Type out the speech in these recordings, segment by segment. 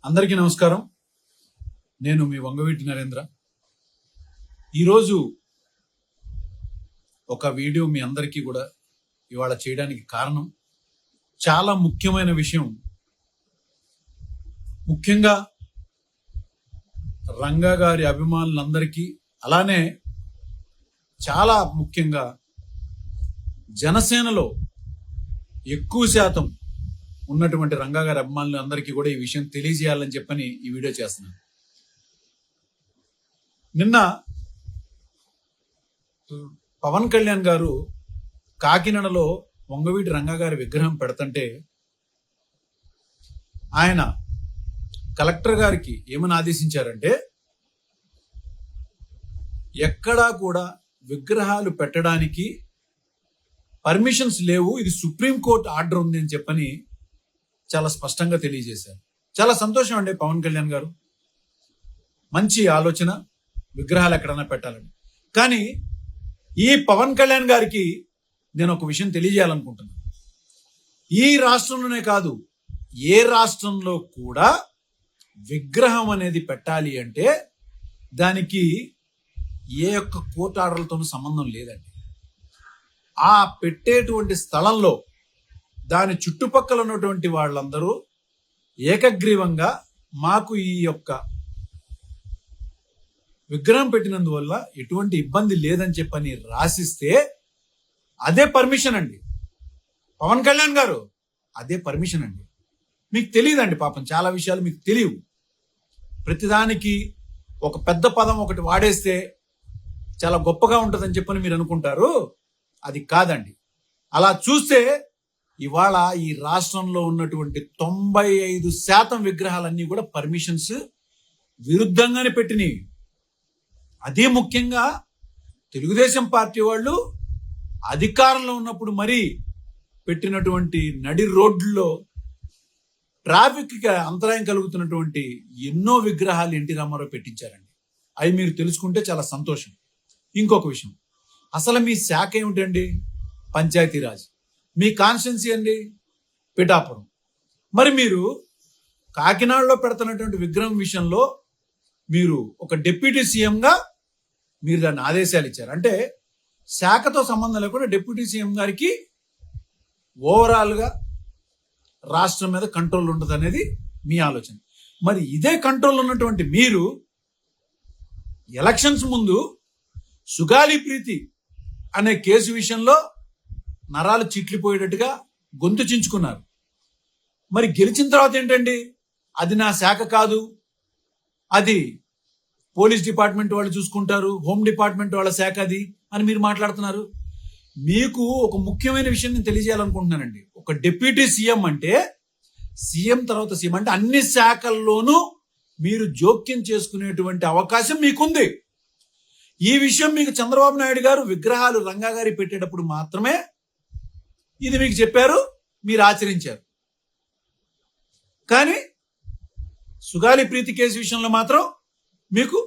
అందరికీ నమస్కారం. నేను మీ వంగవీటి నరేంద్ర. ఈరోజు ఒక వీడియో మీ అందరికీ కూడా ఇవాళ చేయడానికి కారణం చాలా ముఖ్యమైన విషయం. ముఖ్యంగా రంగా గారి అభిమానులందరికీ, అలానే చాలా ముఖ్యంగా జనసేనలో ఎక్కువ శాతం ఉన్నటువంటి రంగా గారి అభిమానులందరికీ కూడా ఈ విషయం తెలియజేయాలని చెప్పని ఈ వీడియో చేస్తున్నాను. నిన్న పవన్ కళ్యాణ్ గారు కాకినాడలో వంగవీటి రంగా గారి విగ్రహం పెడుతుంటే ఆయన కలెక్టర్ గారికి ఏమని ఆదేశించారంటే, ఎక్కడా కూడా విగ్రహాలు పెట్టడానికి పర్మిషన్స్ లేవు, ఇది సుప్రీంకోర్టు ఆర్డర్ ఉంది అని చెప్పని చాలా స్పష్టంగా తెలియజేశారు. చాలా సంతోషం అండి పవన్ కళ్యాణ్ గారు, మంచి ఆలోచన, విగ్రహాలు ఎక్కడన్నా పెట్టాలని. కానీ ఈ పవన్ కళ్యాణ్ గారికి నేను ఒక విషయం తెలియజేయాలనుకుంటున్నాను. ఈ రాష్ట్రంలోనే కాదు, ఏ రాష్ట్రంలో కూడా విగ్రహం అనేది పెట్టాలి అంటే దానికి ఏ ఒక్క కోర్టు ఆర్డర్లతోనూ సంబంధం లేదండి. ఆ పెట్టేటువంటి స్థలంలో దాని చుట్టుపక్కల ఉన్నటువంటి వాళ్ళందరూ ఏకగ్రీవంగా మాకు ఈ యొక్క విగ్రహం పెట్టినందువల్ల ఎటువంటి ఇబ్బంది లేదని చెప్పని రాసిస్తే అదే పర్మిషన్ అండి. పవన్ కళ్యాణ్ గారు, అదే పర్మిషన్ అండి. మీకు తెలియదండి పాపం, చాలా విషయాలు మీకు తెలియవు. ప్రతిదానికి ఒక పెద్ద పదం ఒకటి వాడేస్తే చాలా గొప్పగా ఉంటుందని చెప్పని మీరు అనుకుంటారు. అది కాదండి. అలా చూస్తే ఇవాళ ఈ రాష్ట్రంలో ఉన్నటువంటి 95% విగ్రహాలన్నీ కూడా పర్మిషన్స్ విరుద్ధంగానే పెట్టినాయి. అదే ముఖ్యంగా తెలుగుదేశం పార్టీ వాళ్ళు అధికారంలో ఉన్నప్పుడు మరి పెట్టినటువంటి నడి రోడ్లలో ట్రాఫిక్ కి అంతరాయం కలుగుతున్నటువంటి ఎన్నో విగ్రహాలు ఎన్టీ రామారావు పెట్టించారండి. అవి మీరు తెలుసుకుంటే చాలా సంతోషం. ఇంకొక విషయం, అసలు మీ శాఖ ఏమిటండి? పంచాయతీరాజ్. మీ కాన్స్టిట్యున్సీ అండి పిఠాపురం. మరి మీరు కాకినాడలో పెడుతున్నటువంటి విగ్రహం విషయంలో మీరు ఒక డిప్యూటీ సీఎంగా మీరు దాన్ని ఆదేశాలు ఇచ్చారు. అంటే శాఖతో సంబంధం లేకుండా డిప్యూటీ సీఎం గారికి ఓవరాల్గా రాష్ట్రం మీద కంట్రోల్ ఉండదు అనేది మీ ఆలోచన. మరి ఇదే కంట్రోల్ ఉన్నటువంటి మీరు ఎలక్షన్స్ ముందు సుగాలి ప్రీతి అనే కేసు విషయంలో నరాలు చిట్లిపోయేటట్టుగా గొంతు చించుకున్నారు. మరి గెలిచిన తర్వాత ఏంటండి, అది నా శాఖ కాదు, అది పోలీస్ డిపార్ట్మెంట్ వాళ్ళు చూసుకుంటారు, హోమ్ డిపార్ట్మెంట్ వాళ్ళ శాఖ అది అని మీరు మాట్లాడుతున్నారు. మీకు ఒక ముఖ్యమైన విషయం నేను తెలియజేయాలనుకుంటున్నానండి. ఒక డిప్యూటీ సీఎం అంటే, సీఎం తర్వాత సీఎం అంటే అన్ని శాఖల్లోనూ మీరు జోక్యం చేసుకునేటువంటి అవకాశం మీకుంది. ఈ విషయం మీకు చంద్రబాబు నాయుడు గారు విగ్రహాలు రంగా గారి పెట్టేటప్పుడు మాత్రమే ఇది మీకు చెప్పారు, మీరు ఆచరించారు. కానీ సుగాలి ప్రీతి కేసు విషయంలో మాత్రం మీకు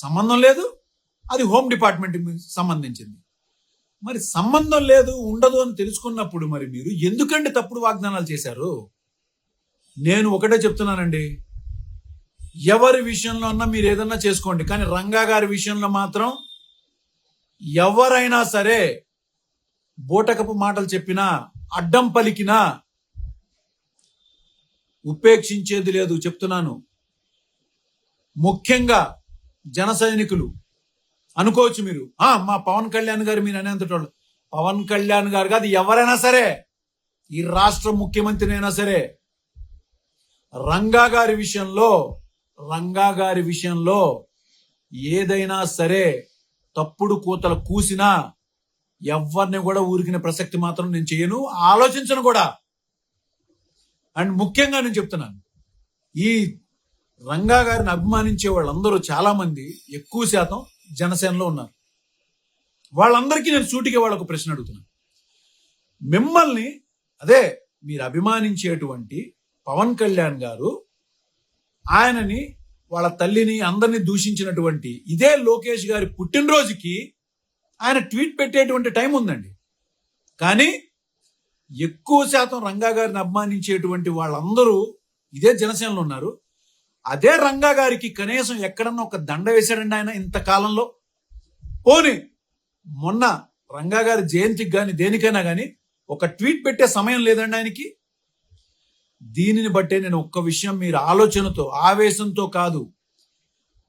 సంబంధం లేదు, అది హోమ్ డిపార్ట్మెంట్కి సంబంధించింది. మరి సంబంధం లేదు, ఉండదు అని తెలుసుకున్నప్పుడు మరి మీరు ఎందుకంటే తప్పుడు వాగ్దానాలు చేశారు? నేను ఒకటే చెప్తున్నానండి, ఎవరి విషయంలో అన్నా మీరు ఏదన్నా చేసుకోండి, కానీ రంగా గారి విషయంలో మాత్రం ఎవరైనా సరే బోటకపు మాటలు చెప్పినా, అడ్డం పలికినా ఉపేక్షించేది లేదు. చెప్తున్నాను. ముఖ్యంగా జన సైనికులు అనుకోవచ్చు మీరు, మా పవన్ కళ్యాణ్ గారు మీరు అనేంతటోళ్ళు. పవన్ కళ్యాణ్ గారు కాదు, ఎవరైనా సరే, ఈ రాష్ట్ర ముఖ్యమంత్రినైనా సరే, రంగా గారి విషయంలో ఏదైనా సరే తప్పుడు కూతలు కూసినా ఎవరిని కూడా ఊరికిన ప్రసక్తి మాత్రం నేను చేయను, ఆలోచించను కూడా. అండ్ ముఖ్యంగా నేను చెప్తున్నాను, ఈ రంగా గారిని అభిమానించే వాళ్ళందరూ చాలా మంది ఎక్కువ శాతం జనసేనలో ఉన్నారు. వాళ్ళందరికీ నేను సూటిగా వాళ్ళకు ప్రశ్న అడుగుతున్నాను. మిమ్మల్ని, అదే మీరు అభిమానించేటువంటి పవన్ కళ్యాణ్ గారు ఆయనని, వాళ్ళ తల్లిని, అందరినీ దూషించినటువంటి ఇదే లోకేష్ గారి పుట్టినరోజుకి ఆయన ట్వీట్ పెట్టేటువంటి టైం ఉందండి. కానీ ఎక్కువ శాతం రంగా గారిని అభిమానించేటువంటి వాళ్ళందరూ ఇదే జనసేనలో ఉన్నారు. అదే రంగా గారికి కనీసం ఎక్కడన్నా ఒక దండ వేశాడండి ఆయన ఇంతకాలంలో? పోనీ మొన్న రంగా గారి జయంతికి కానీ దేనికైనా కానీ ఒక ట్వీట్ పెట్టే సమయం లేదండి ఆయనకి. దీనిని బట్టే నేను ఒక్క విషయం, మీరు ఆలోచనతో ఆవేశంతో కాదు,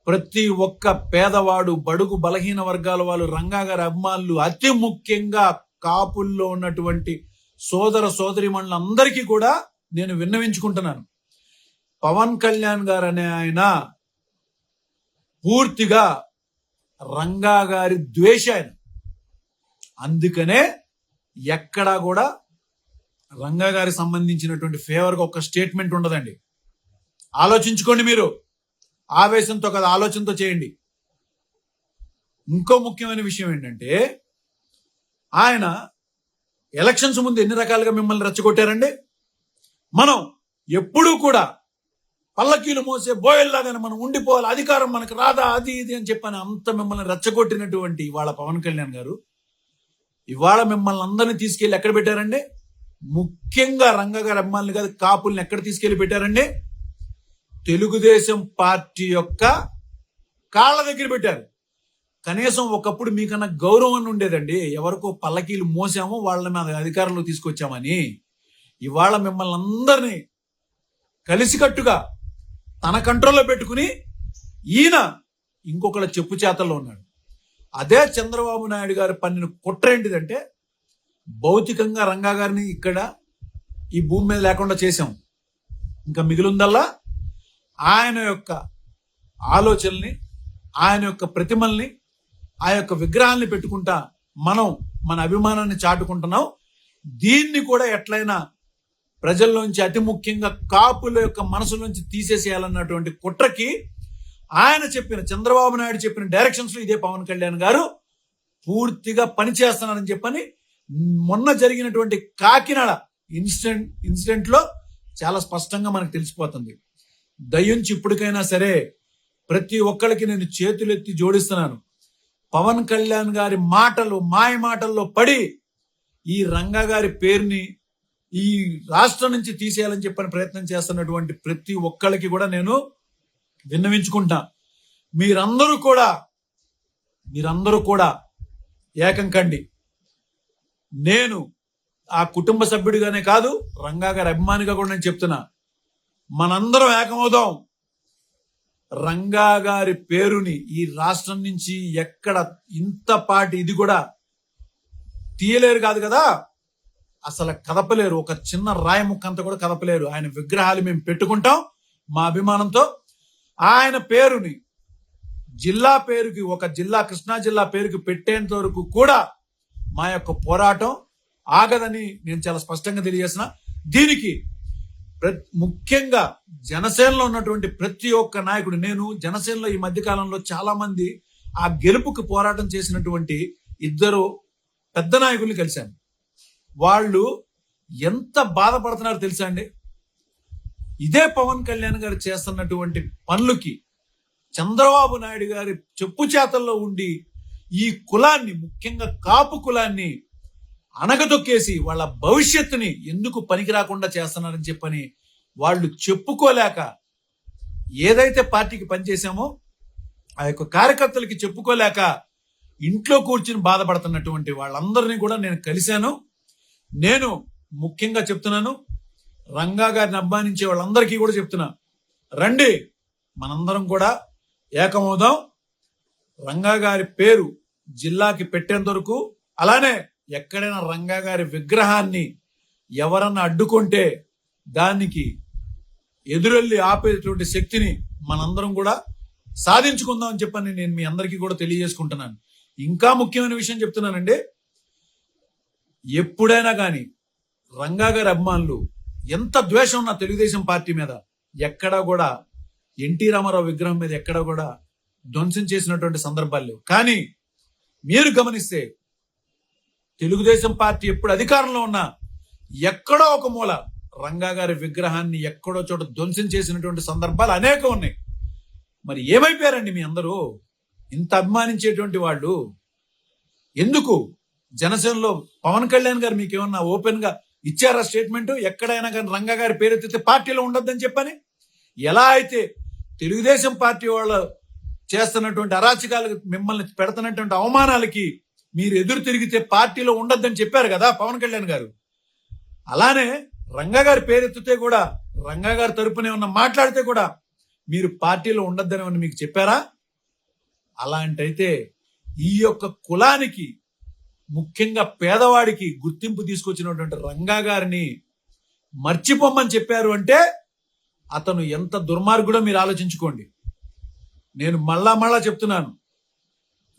ప్రతి ఒక్క పేదవాడు, బడుగు బలహీన వర్గాల వాళ్ళు, రంగా గారి అభిమానులు, అతి ముఖ్యంగా కాపుల్లో ఉన్నటువంటి సోదర సోదరిమణులందరికీ కూడా నేను విన్నవించుకుంటున్నాను. పవన్ కళ్యాణ్ గారు అనే ఆయన పూర్తిగా రంగా గారి ద్వేష ఆయన. అందుకనే ఎక్కడా కూడా రంగా గారికి సంబంధించినటువంటి ఫేవర్గా ఒక స్టేట్మెంట్ ఉండదండి. ఆలోచించుకోండి మీరు, ఆవేశంతో కదా, ఆలోచనతో చేయండి. ఇంకో ముఖ్యమైన విషయం ఏంటంటే, ఆయన ఎలక్షన్స్ ముందు ఎన్ని రకాలుగా మిమ్మల్ని రెచ్చగొట్టారండి. మనం ఎప్పుడూ కూడా పల్లకీలు మోసే బోయల్లాగానే మనం ఉండిపోవాలి, అధికారం మనకు రాదా, అది ఇది అని చెప్పని అంత మిమ్మల్ని రెచ్చగొట్టినటువంటి ఇవాళ పవన్ కళ్యాణ్ గారు ఇవాళ మిమ్మల్ని అందరినీ తీసుకెళ్లి ఎక్కడ పెట్టారండి? ముఖ్యంగా రంగా గారి అభిమానులు కాదు, కాపుల్ని ఎక్కడ తీసుకెళ్లి పెట్టారండి? తెలుగుదేశం పార్టీ యొక్క కాళ్ళ దగ్గర పెట్టారు. కనీసం ఒకప్పుడు మీకన్నా గౌరవం ఉండేదండి. ఎవరికో పల్లకీలు మోసామో వాళ్ళ మీద అధికారంలో తీసుకొచ్చామని. ఇవాళ మిమ్మల్ని అందరినీ కలిసికట్టుగా తన కంట్రోల్లో పెట్టుకుని ఈయన ఇంకొకళ్ళ చెప్పు చేతల్లో ఉన్నాడు. అదే చంద్రబాబు నాయుడు గారు పన్నిన కుట్ర ఏంటిదంటే, భౌతికంగా రంగా గారిని ఇక్కడ ఈ భూమి మీద లేకుండా చేశాం. ఇంకా మిగిలిందల్లా ఆయన యొక్క ఆలోచనల్ని, ఆయన యొక్క ప్రతిమల్ని, ఆ యొక్క విగ్రహాల్ని పెట్టుకుంటా మనం మన అభిమానాన్ని చాటుకుంటున్నాం. దీన్ని కూడా ఎట్లయినా ప్రజల్లోంచి, అతి ముఖ్యంగా కాపుల యొక్క మనసులోంచి తీసేసేయాలన్నటువంటి కుట్రకి ఆయన చెప్పిన, చంద్రబాబు నాయుడు చెప్పిన డైరెక్షన్స్ లో ఇదే పవన్ కళ్యాణ్ గారు పూర్తిగా పనిచేస్తున్నారని చెప్పని మొన్న జరిగినటువంటి కాకినాడ ఇన్సిడెంట్ లో చాలా స్పష్టంగా మనకు తెలిసిపోతుంది. దయించి ఇప్పటికైనా సరే ప్రతి ఒక్కరికి నేను చేతులెత్తి జోడిస్తున్నాను. పవన్ కళ్యాణ్ గారి మాటలు, మాయ మాటల్లో పడి ఈ రంగా గారి పేరుని ఈ రాష్ట్రం నుంచి తీసేయాలని చెప్పని ప్రయత్నం చేస్తున్నటువంటి ప్రతి ఒక్కరికి కూడా నేను విన్నవించుకుంటా. మీరందరూ కూడా ఏకం కండి. నేను ఆ కుటుంబ సభ్యుడిగానే కాదు, రంగా గారి అభిమానిగా కూడా నేను చెప్తున్నా, మనందరం ఏకమవుదాం. రంగా గారి పేరుని ఈ రాష్ట్రం నుంచి ఎక్కడ ఇంతపాటి ఇది కూడా తీయలేరు కాదు కదా, అసలు కదపలేరు. ఒక చిన్న రాయి ముక్కంతా కూడా కదపలేరు. ఆయన విగ్రహాలు మేము పెట్టుకుంటాం మా అభిమానంతో. ఆయన పేరుని జిల్లా పేరుకి, ఒక జిల్లా, కృష్ణా జిల్లా పేరుకి పెట్టేంత వరకు కూడా మా యొక్క పోరాటం ఆగదని నేను చాలా స్పష్టంగా తెలియజేసిన. దీనికి ముఖ్యంగా జనసేనలో ఉన్నటువంటి ప్రతి ఒక్క నాయకుడు, నేను జనసేనలో ఈ మధ్య కాలంలో చాలా మంది ఆ గెలుపుకి పోరాటం చేసినటువంటి ఇద్దరు పెద్ద నాయకుల్ని కలిశాను. వాళ్ళు ఎంత బాధపడుతున్నారో తెలుసా అండి? ఇదే పవన్ కళ్యాణ్ గారు చేస్తున్నటువంటి పనులకి చంద్రబాబు నాయుడు గారి చెప్పు చేతల్లో ఉండి ఈ కులాన్ని, ముఖ్యంగా కాపు కులాన్ని అణగదొక్కేసి వాళ్ళ భవిష్యత్తుని ఎందుకు పనికి రాకుండా చేస్తున్నారని చెప్పని వాళ్ళు చెప్పుకోలేక, ఏదైతే పార్టీకి పనిచేశామో ఆ యొక్క కార్యకర్తలకి చెప్పుకోలేక ఇంట్లో కూర్చుని బాధపడుతున్నటువంటి వాళ్ళందరినీ కూడా నేను కలిశాను. నేను ముఖ్యంగా చెప్తున్నాను, రంగా గారిని అభిమానించే వాళ్ళందరికీ కూడా చెప్తున్నా, రండి మనందరం కూడా ఏకమవుదాం. రంగా గారి పేరు జిల్లాకి పెట్టేంత వరకు, అలానే ఎక్కడైనా రంగా గారి విగ్రహాన్ని ఎవరన్నా అడ్డుకుంటే దానికి ఎదురెళ్ళి ఆపేటువంటి శక్తిని మనందరం కూడా సాధించుకుందాం అని చెప్పని నేను మీ అందరికీ కూడా తెలియజేసుకుంటున్నాను. ఇంకా ముఖ్యమైన విషయం చెప్తున్నానండి, ఎప్పుడైనా కానీ రంగా గారి అభిమానులు ఎంత ద్వేషం ఉన్న తెలుగుదేశం పార్టీ మీద ఎక్కడా కూడా ఎన్టీ రామారావు విగ్రహం మీద ఎక్కడా కూడా ధ్వంసం చేసినటువంటి సందర్భాలు లేవు. కానీ మీరు గమనిస్తే తెలుగుదేశం పార్టీ ఎప్పుడు అధికారంలో ఉన్నా ఎక్కడో ఒక మూల రంగా గారి విగ్రహాన్ని ఎక్కడో చోట ధ్వంసం చేసినటువంటి సందర్భాలు అనేకం ఉన్నాయి. మరి ఏమైపోయారండి మీ అందరూ? ఇంత అభిమానించేటువంటి వాళ్ళు ఎందుకు? జనసేనలో పవన్ కళ్యాణ్ గారు మీకు ఏమన్నా ఓపెన్ గా ఇచ్చారా స్టేట్మెంట్? ఎక్కడైనా కానీ రంగా గారి పేరెత్తితే పార్టీలో ఉండొద్దని చెప్పని. ఎలా అయితే తెలుగుదేశం పార్టీ వాళ్ళు చేస్తున్నటువంటి అరాచకాలకు, మిమ్మల్ని పెడుతున్నటువంటి అవమానాలకి మీరు ఎదురు తిరిగితే పార్టీలో ఉండొద్దని చెప్పారు కదా పవన్ కళ్యాణ్ గారు. అలానే రంగా గారి పేరెత్తితే కూడా, రంగా గారి తరపునే ఉన్న మాట్లాడితే కూడా మీరు పార్టీలో ఉండొద్దని మీకు చెప్పారా? అలాంటైతే ఈ యొక్క కులానికి, ముఖ్యంగా పేదవాడికి గుర్తింపు తీసుకొచ్చినటువంటి రంగా గారిని మర్చిపోమ్మని చెప్పారు అంటే అతను ఎంత దుర్మార్గుడో మీరు ఆలోచించుకోండి. నేను మళ్ళా చెప్తున్నాను,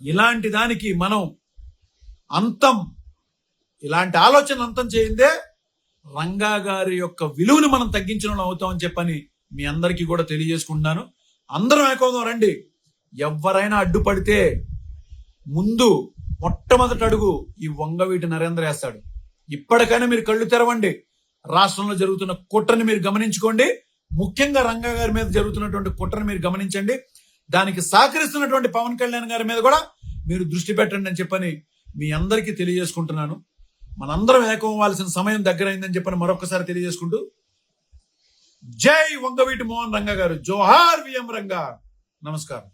ఇలాంటి దానికి మనం అంతం, ఇలాంటి ఆలోచన అంతం చేయిందే రంగా గారి యొక్క విలువను మనం తగ్గించడం అవుతామని చెప్పని మీ అందరికీ కూడా తెలియజేసుకుంటున్నాను. అందరం ఏకవుదాం రండి. ఎవరైనా అడ్డుపడితే ముందు మొట్టమొదటి అడుగు ఈ వంగవీటి నరేంద్ర వేస్తాడు. ఇప్పటికైనా మీరు కళ్ళు తెరవండి. రాష్ట్రంలో జరుగుతున్న కుట్రని మీరు గమనించుకోండి. ముఖ్యంగా రంగా గారి మీద జరుగుతున్నటువంటి కుట్రని మీరు గమనించండి. దానికి సహకరిస్తున్నటువంటి పవన్ కళ్యాణ్ గారి మీద కూడా మీరు దృష్టి పెట్టండి అని చెప్పని మీ అందరికీ తెలియజేసుకుంటున్నాను. మనందరం ఏకం అవ్వాల్సిన సమయం దగ్గరైందని చెప్పని మరొకసారి తెలియజేసుకుంటూ, జై వంగవీటి మోహన్ రంగా గారు, జోహార్ విఎం రంగా. నమస్కారం.